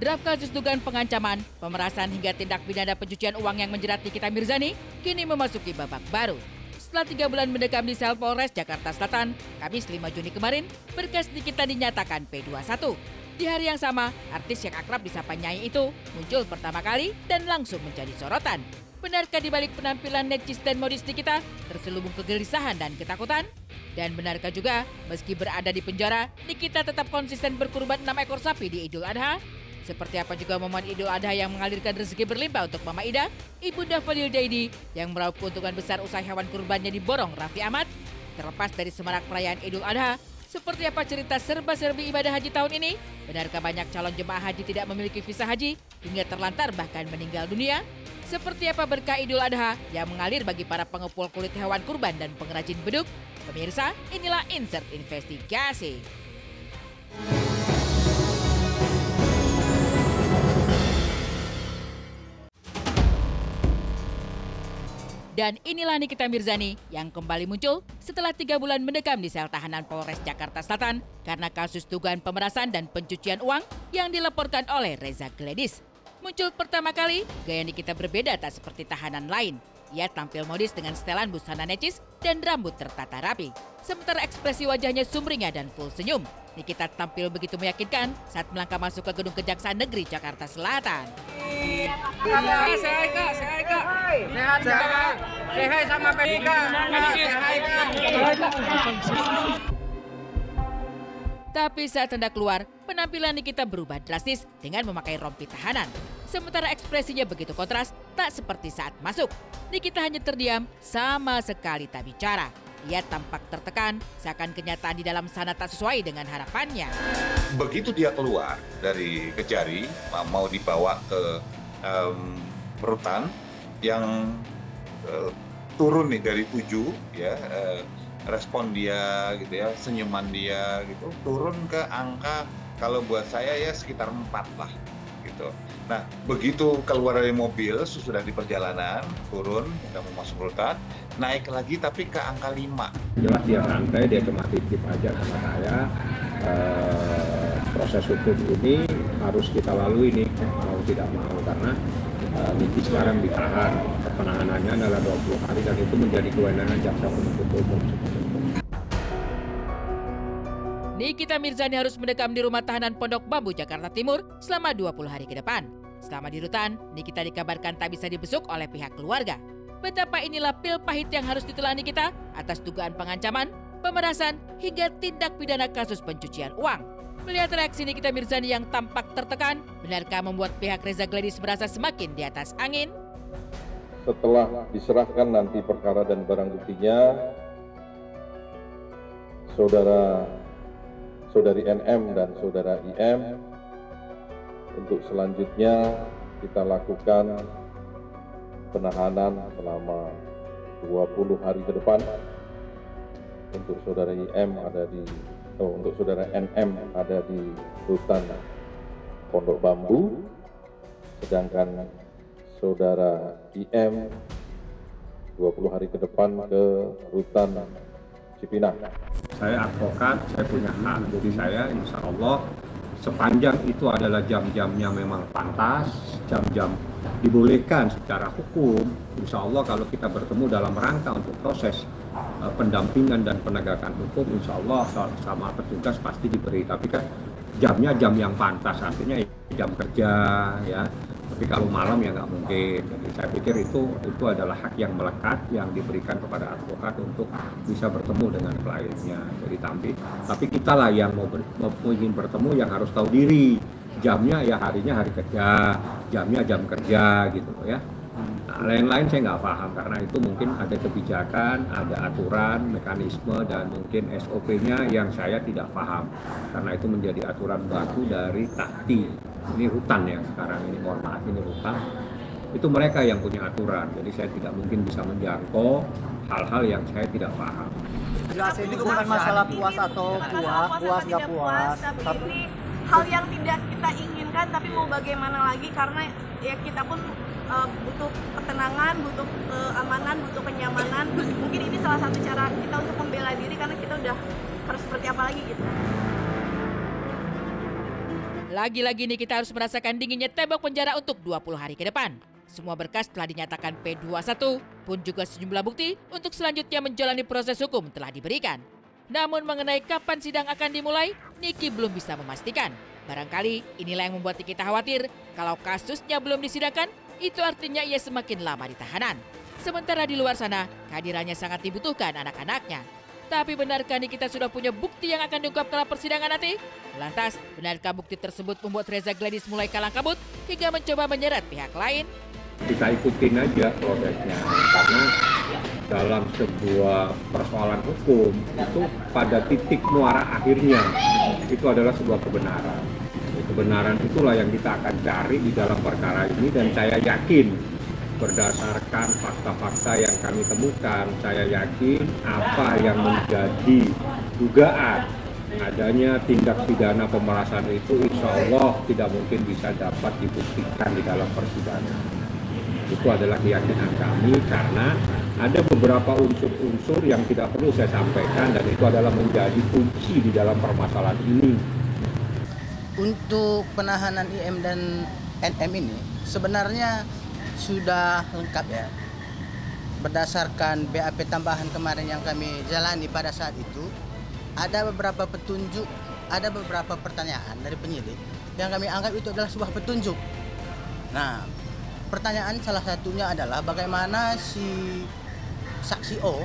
Draft kasus dugaan pengancaman, pemerasan hingga tindak pidana pencucian uang yang menjerat Nikita Mirzani kini memasuki babak baru. Setelah 3 bulan mendekam di sel Polres Jakarta Selatan, Kamis 5 Juni kemarin, berkas Nikita dinyatakan P21. Di hari yang sama, artis yang akrab disapa Nyai itu muncul pertama kali dan langsung menjadi sorotan. Benarkah di balik penampilan necis dan modis Nikita terselubung kegelisahan dan ketakutan? Dan benarkah juga meski berada di penjara, Nikita tetap konsisten berkurban 6 ekor sapi di Idul Adha? Seperti apa juga momen Idul Adha yang mengalirkan rezeki berlimpah untuk Mama Ida, Ibunda Fadil Jaidi yang meraup keuntungan besar usai hewan kurbannya diborong Raffi Ahmad? Terlepas dari semarak perayaan Idul Adha, seperti apa cerita serba-serbi ibadah haji tahun ini? Benarkah banyak calon jemaah haji tidak memiliki visa haji hingga terlantar bahkan meninggal dunia? Seperti apa berkah Idul Adha yang mengalir bagi para pengepul kulit hewan kurban dan pengrajin beduk? Pemirsa, inilah Insert Investigasi. Dan inilah Nikita Mirzani yang kembali muncul setelah 3 bulan mendekam di sel tahanan Polres Jakarta Selatan karena kasus dugaan pemerasan dan pencucian uang yang dilaporkan oleh Reza Gledis. Muncul pertama kali, gaya Nikita berbeda tak seperti tahanan lain. Ia tampil modis dengan setelan busana necis dan rambut tertata rapi. Sementara ekspresi wajahnya sumringah dan full senyum. Nikita tampil begitu meyakinkan saat melangkah masuk ke gedung Kejaksaan Negeri Jakarta Selatan. Sehat Kak. Sehat sama Pika. Tapi saat hendak keluar, penampilan Nikita berubah drastis dengan memakai rompi tahanan. Sementara ekspresinya begitu kontras, tak seperti saat masuk. Nikita hanya terdiam, sama sekali tak bicara. Ia tampak tertekan, seakan kenyataan di dalam sana tak sesuai dengan harapannya. Begitu dia keluar dari Kejari, mau dibawa ke rutan yang turun nih dari 7, ya, respon dia gitu ya, senyuman dia gitu, turun ke angka kalau buat saya ya sekitar 4 lah gitu. Nah, begitu keluar dari mobil, sudah di perjalanan, turun, udah mau masuk rutan, naik lagi tapi ke angka 5. Jelas dia santai, dia cuma titip aja sama saya. Proses hukum ini harus kita lalui nih, mau tidak mau, karena Niki sekarang ditahan. Penahanannya adalah 20 hari dan itu menjadi kewenangan jaksa penuntut umum. Nikita Mirzani harus mendekam di rumah tahanan Pondok Bambu, Jakarta Timur selama 20 hari ke depan. Selama di rutan, Nikita dikabarkan tak bisa dibesuk oleh pihak keluarga. Betapa inilah pil pahit yang harus ditelan Nikita atas dugaan pengancaman, pemerasan, hingga tindak pidana kasus pencucian uang. Melihat reaksi Nikita Mirzani yang tampak tertekan, benarkah membuat pihak Reza Gledis merasa semakin di atas angin? Setelah diserahkan nanti perkara dan barang buktinya, Saudari NM dan Saudara IM, untuk selanjutnya kita lakukan penahanan selama 20 hari ke depan. Untuk Saudara Saudara NM ada di rutan Pondok Bambu, sedangkan Saudara IM 20 hari ke depan ke rutan Cipinang. Saya advokat, saya punya hak, jadi saya insya Allah sepanjang itu adalah jam-jamnya memang pantas, jam-jam dibolehkan secara hukum, insya Allah kalau kita bertemu dalam rangka untuk proses pendampingan dan penegakan hukum, insya Allah sama petugas pasti diberi, tapi kan jamnya jam yang pantas, artinya jam kerja ya. Tapi kalau malam ya nggak mungkin. Jadi saya pikir itu adalah hak yang melekat yang diberikan kepada advokat untuk bisa bertemu dengan kliennya. Jadi tapi kita lah yang mau ingin bertemu yang harus tahu diri. Jamnya ya harinya hari kerja, jamnya jam kerja gitu ya. Nah, lain-lain saya nggak paham karena itu mungkin ada kebijakan, ada aturan, mekanisme dan mungkin SOP-nya yang saya tidak paham karena itu menjadi aturan baku dari Takti. Ini rutan ya sekarang ini, mohon maaf ini rutan. Itu mereka yang punya aturan, jadi saya tidak mungkin bisa menjangkau hal-hal yang saya tidak paham. Jelas ini bukan masalah puas atau puas nggak puas, tapi ini hal yang tidak kita inginkan, tapi mau bagaimana lagi karena ya kita pun butuh ketenangan, butuh keamanan, butuh kenyamanan. Mungkin ini salah satu cara kita untuk membela diri karena kita udah harus seperti apa lagi gitu. Lagi-lagi nih kita harus merasakan dinginnya tembok penjara untuk 20 hari ke depan. Semua berkas telah dinyatakan P21, pun juga sejumlah bukti untuk selanjutnya menjalani proses hukum telah diberikan. Namun mengenai kapan sidang akan dimulai, Niki belum bisa memastikan. Barangkali inilah yang membuat Nikita khawatir kalau kasusnya belum disidangkan, itu artinya ia semakin lama di tahanan. Sementara di luar sana, kehadirannya sangat dibutuhkan anak-anaknya. Tapi benarkah Nikita sudah punya bukti yang akan diungkap dalam persidangan nanti? Lantas, benarkah bukti tersebut membuat Reza Gladys mulai kalang kabut hingga mencoba menyeret pihak lain? Kita ikutin aja prosesnya, karena dalam sebuah persoalan hukum itu pada titik muara akhirnya itu adalah sebuah kebenaran. Kebenaran itulah yang kita akan cari di dalam perkara ini, dan saya yakin berdasarkan fakta-fakta yang kami temukan, saya yakin apa yang menjadi dugaan adanya tindak pidana pemerasan itu insya Allah tidak mungkin bisa dapat dibuktikan di dalam persidangan. Itu adalah keyakinan kami, karena ada beberapa unsur-unsur yang tidak perlu saya sampaikan, dan itu adalah menjadi kunci di dalam permasalahan ini. Untuk penahanan IM dan NM ini sebenarnya sudah lengkap ya. Berdasarkan BAP tambahan kemarin yang kami jalani pada saat itu, ada beberapa petunjuk, ada beberapa pertanyaan dari penyidik yang kami anggap itu adalah sebuah petunjuk. Nah, pertanyaan salah satunya adalah bagaimana si saksi O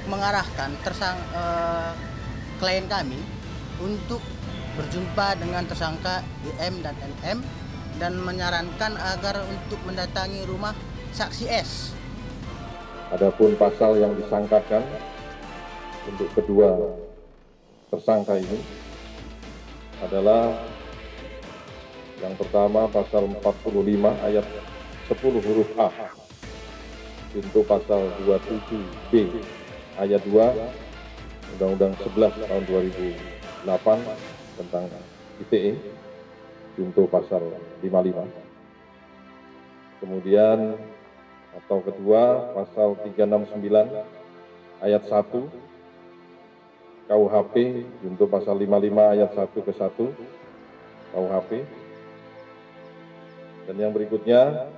mengarahkan klien kami untuk berjumpa dengan tersangka IM dan NM dan menyarankan agar untuk mendatangi rumah saksi S. Adapun pasal yang disangkakan untuk kedua tersangka ini adalah yang pertama pasal 45 ayat 10 huruf A untuk pasal 27B ayat 2 Undang-Undang 11 tahun 2008 tentang ITE untuk pasal 55. Kemudian atau kedua pasal 369 ayat 1 KUHP untuk pasal 55 ayat 1 ke 1 KUHP. Dan yang berikutnya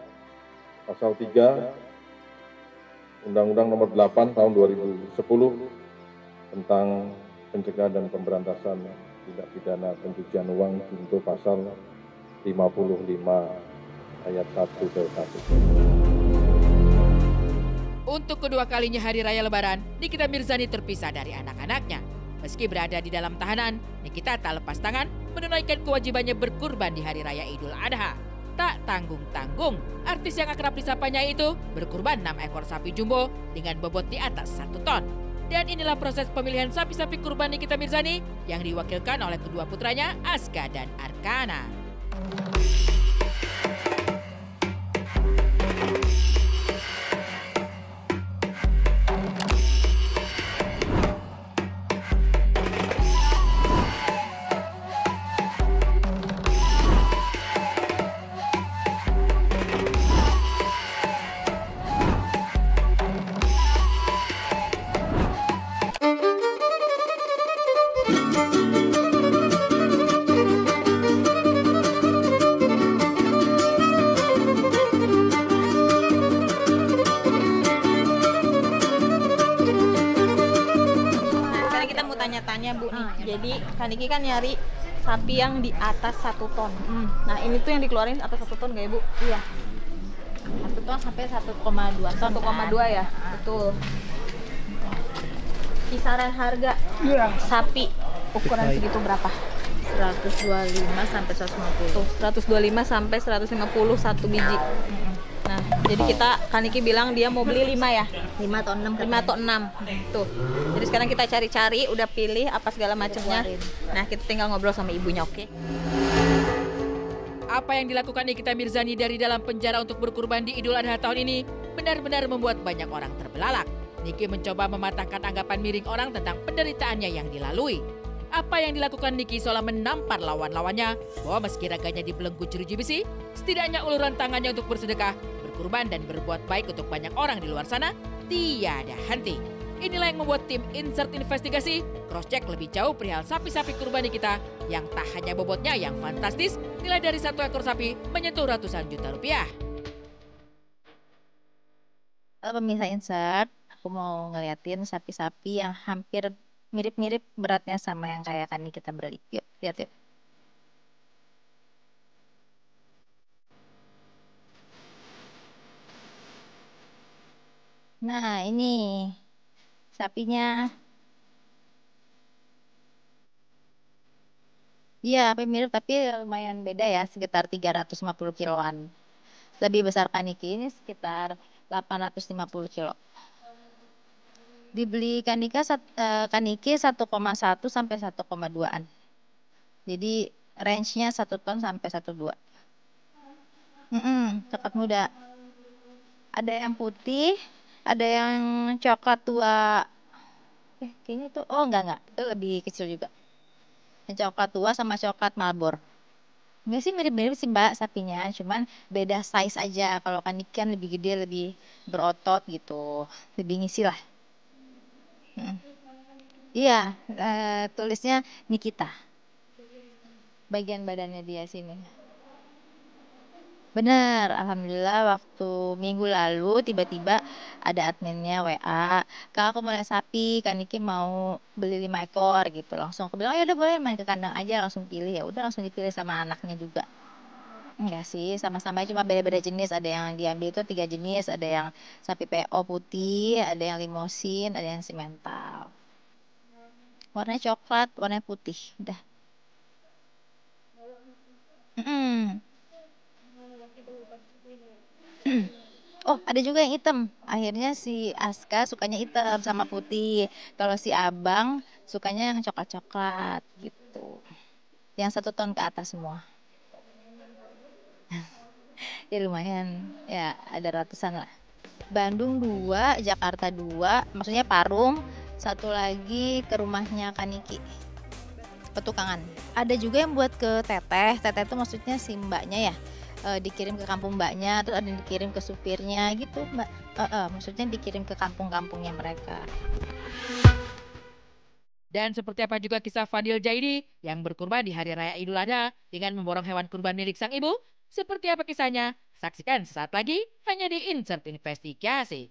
pasal 3 Undang-Undang nomor 8 tahun 2010 tentang pencegahan dan pemberantasan tindak pidana pencucian uang untuk pasal 55 ayat 1 ke 1. Untuk kedua kalinya hari raya Lebaran, Nikita Mirzani terpisah dari anak-anaknya. Meski berada di dalam tahanan, Nikita tak lepas tangan menunaikan kewajibannya berkurban di hari raya Idul Adha. Tak tanggung-tanggung, artis yang akrab disapanya itu berkurban 6 ekor sapi jumbo dengan bobot di atas 1 ton. Dan inilah proses pemilihan sapi-sapi kurban Nikita Mirzani yang diwakilkan oleh kedua putranya, Aska dan Arkana. Tanya Bu nih, jadi Kaniki kan nyari sapi yang di atas 1 ton. Nah ini tuh yang dikeluarin atas 1 ton gak ya Bu? Iya. 1 ton sampai 1,2 1,2 ya? Betul. Kisaran harga sapi ukuran segitu berapa? 125 sampai 150. Tuh, 125 sampai 150 satu biji. Nah, jadi Kaniki bilang dia mau beli 5 ya? 5 atau 6. 5 atau 6. Tuh. Jadi sekarang kita cari-cari, udah pilih apa segala macamnya. Nah, kita tinggal ngobrol sama ibunya, oke? Apa yang dilakukan Nikita Mirzani dari dalam penjara untuk berkurban di Idul Adha tahun ini benar-benar membuat banyak orang terbelalak. Niki mencoba mematahkan anggapan miring orang tentang penderitaannya yang dilalui. Apa yang dilakukan Niki seolah menampar lawan-lawannya bahwa meski raganya dibelenggu jeruji besi, setidaknya uluran tangannya untuk bersedekah, berkurban dan berbuat baik untuk banyak orang di luar sana tiada henti. Inilah yang membuat tim Insert Investigasi cross-check lebih jauh perihal sapi-sapi kurban kita yang tak hanya bobotnya yang fantastis, nilai dari satu ekor sapi menyentuh ratusan juta rupiah. Pemirsa Insert, aku mau ngeliatin sapi-sapi yang hampir mirip-mirip beratnya sama yang kayak kani kita beli. Yuk, lihat yuk. Nah, ini sapinya. Iya, hampir mirip tapi lumayan beda ya, sekitar 350 kiloan. Lebih besar kaniki ini sekitar 850 kilo. Dibeli kaniki 1,1 sampai 1,2-an. Jadi range-nya 1 ton sampai 1,2. Coklat muda. Ada yang putih, ada yang coklat tua. Kayaknya itu, oh enggak, itu lebih kecil juga. Yang coklat tua sama coklat Marlboro. Enggak sih, mirip-mirip sih mbak sapinya, cuman beda size aja. Kalau kaniki kan lebih gede, lebih berotot gitu, lebih ngisi lah. Iya, tulisnya Nikita. Bagian badannya dia sini. Bener, alhamdulillah waktu minggu lalu tiba-tiba ada adminnya WA, Kak aku mau lihat sapi, Kak Niki mau beli 5 ekor gitu. Langsung aku bilang, ya udah boleh main ke kandang aja, langsung pilih. Ya udah langsung dipilih sama anaknya juga. Enggak sih, sama-sama cuma beda-beda jenis. Ada yang diambil itu 3 jenis, ada yang sapi PO putih, ada yang limosin, ada yang simental. Warnanya coklat, warnanya putih, udah. Mm-mm. Oh, ada juga yang hitam. Akhirnya si Aska sukanya hitam sama putih. Kalau si Abang sukanya yang coklat-coklat gitu. Yang 1 ton ke atas semua. Ya lumayan, ya ada ratusan lah. Bandung 2, Jakarta 2, maksudnya Parung. Satu lagi ke rumahnya Kaniki, Petukangan. Ada juga yang buat ke Teteh. Teteh itu maksudnya si mbaknya ya. Dikirim ke kampung mbaknya, terus ada yang dikirim ke supirnya gitu mbak. Maksudnya dikirim ke kampung-kampungnya mereka. Dan seperti apa juga kisah Fadil Jaidi yang berkurban di Hari Raya Idul Adha dengan memborong hewan kurban milik sang ibu? Seperti apa kisahnya? Saksikan sesaat lagi hanya di Insert Investigasi.